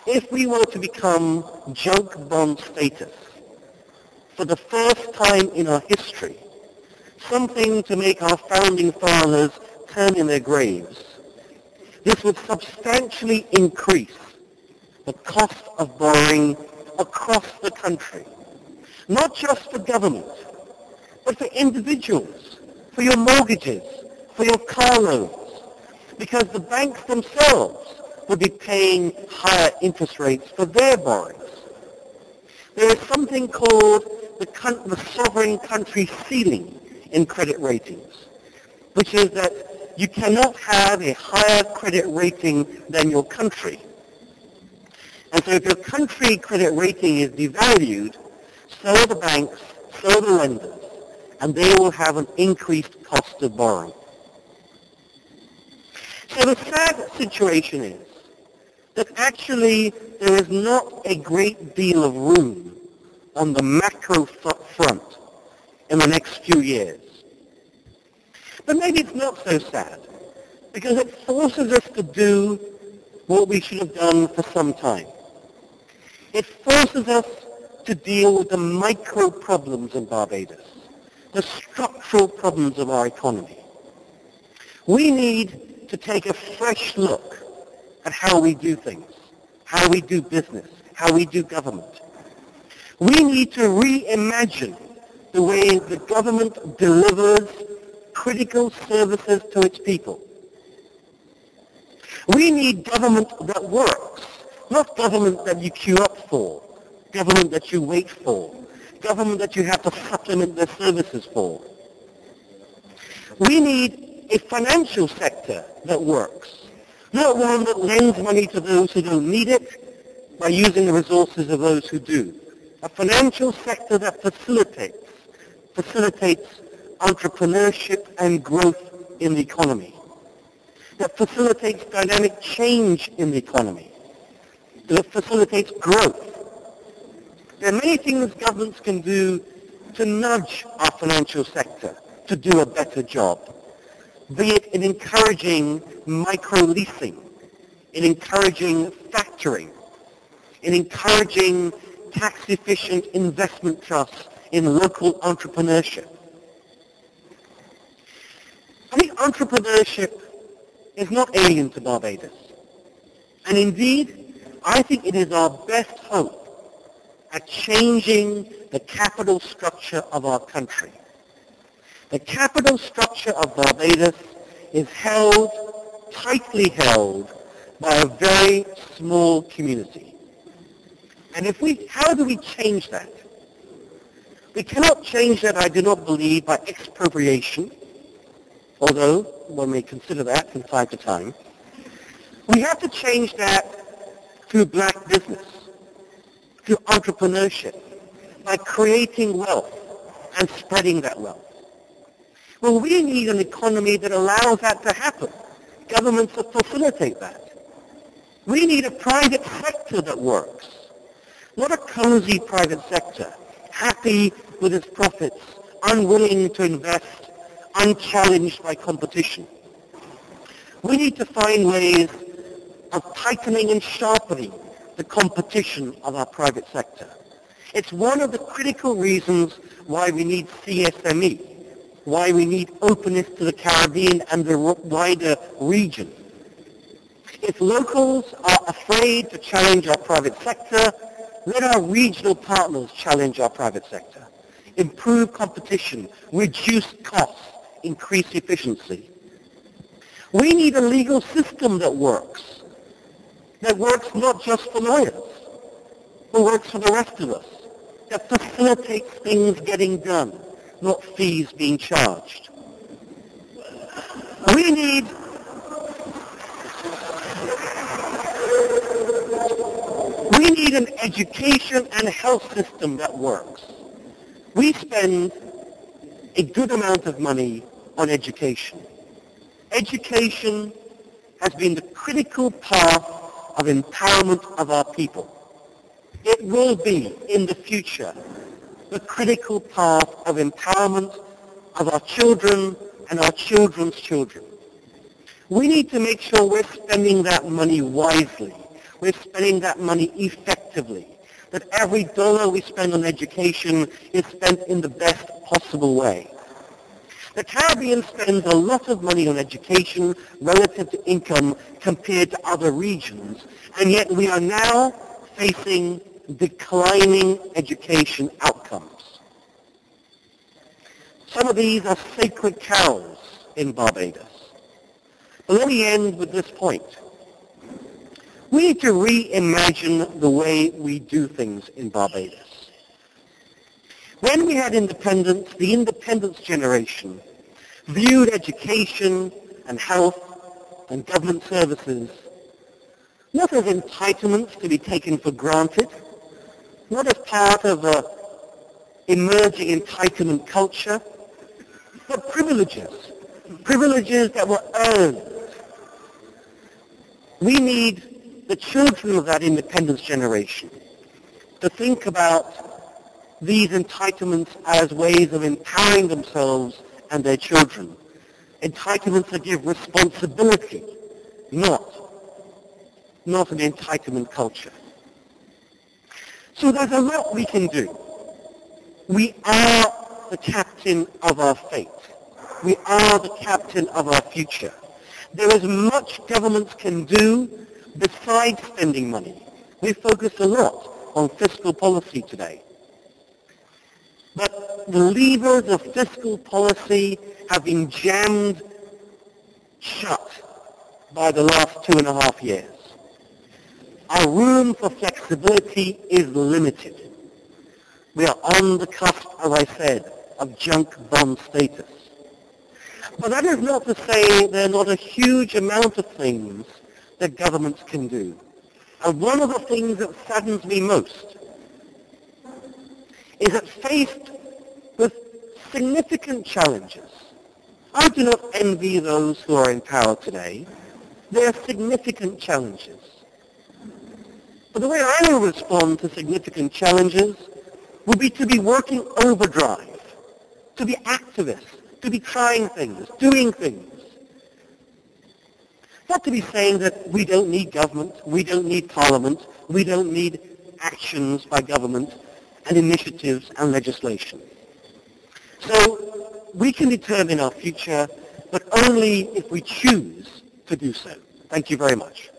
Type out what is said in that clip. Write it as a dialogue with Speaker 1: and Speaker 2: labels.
Speaker 1: If we were to become junk bond status for the first time in our history, something to make our founding fathers turn in their graves, this would substantially increase the cost of borrowing across the country, not just for government, but for individuals, for your mortgages, for your car loans, because the banks themselves would be paying higher interest rates for their borrowings. There is something called the sovereign country ceiling in credit ratings, which is that you cannot have a higher credit rating than your country. And so if your country credit rating is devalued, so are the banks, so are the lenders, and they will have an increased cost of borrowing. So the sad situation is that actually there is not a great deal of room on the macro front in the next few years. But maybe it's not so sad, because it forces us to do what we should have done for some time. It forces us to deal with the micro problems in Barbados, the structural problems of our economy. We need to take a fresh look at how we do things, how we do business, how we do government. We need to reimagine the way the government delivers critical services to its people. We need government that works, not government that you queue up for, government that you wait for, government that you have to supplement their services for. We need a financial sector that works, not one that lends money to those who don't need it by using the resources of those who do. A financial sector that facilitates entrepreneurship and growth in the economy, that facilitates dynamic change in the economy, that facilitates growth. There are many things governments can do to nudge our financial sector to do a better job, be it in encouraging micro-leasing, in encouraging factoring, in encouraging tax-efficient investment trusts in local entrepreneurship. I think entrepreneurship is not alien to Barbados. And indeed, I think it is our best hope at changing the capital structure of our country. The capital structure of Barbados is tightly held by a very small community. And how do we change that? We cannot change that, I do not believe, by expropriation, although one may consider that from time to time. We have to change that through black business, through entrepreneurship, by creating wealth and spreading that wealth. Well, we need an economy that allows that to happen, governments that facilitate that. We need a private sector that works, not a cozy private sector, happy with its profits, unwilling to invest, unchallenged by competition. We need to find ways of tightening and sharpening the competition of our private sector. It's one of the critical reasons why we need CSME, why we need openness to the Caribbean and the wider region. If locals are afraid to challenge our private sector, let our regional partners challenge our private sector. Improve competition, reduce costs, increase efficiency. We need a legal system that works not just for lawyers, but works for the rest of us, that facilitates things getting done, not fees being charged. We need an education and health system that works. We spend a good amount of money on education. Education has been the critical path of empowerment of our people. It will be, in the future, the critical path of empowerment of our children and our children's children. We need to make sure we're spending that money wisely. we're spending that money effectively, that every dollar we spend on education is spent in the best possible way. The Caribbean spends a lot of money on education relative to income compared to other regions, and yet we are now facing declining education outcomes. Some of these are sacred cows in Barbados. But let me end with this point. We need to reimagine the way we do things in Barbados. When we had independence, the independence generation viewed education and health and government services not as entitlements to be taken for granted, not as part of an emerging entitlement culture, but privileges that were earned. We need the children of that independence generation to think about these entitlements as ways of empowering themselves and their children. Entitlements that give responsibility, not an entitlement culture. So there's a lot we can do. We are the captain of our fate. We are the captain of our future. There is much governments can do besides spending money. We focus a lot on fiscal policy today. But the levers of fiscal policy have been jammed shut by the last 2.5 years. Our room for flexibility is limited. We are on the cusp, as I said, of junk bond status. But that is not to say there are not a huge amount of things that governments can do. And one of the things that saddens me most is that faced with significant challenges, I do not envy those who are in power today. There are significant challenges. But the way I will respond to significant challenges would be to be working overdrive, to be activists, to be trying things, doing things. Not to be saying that we don't need government, we don't need parliament, we don't need actions by government and initiatives and legislation. So we can determine our future, but only if we choose to do so. Thank you very much.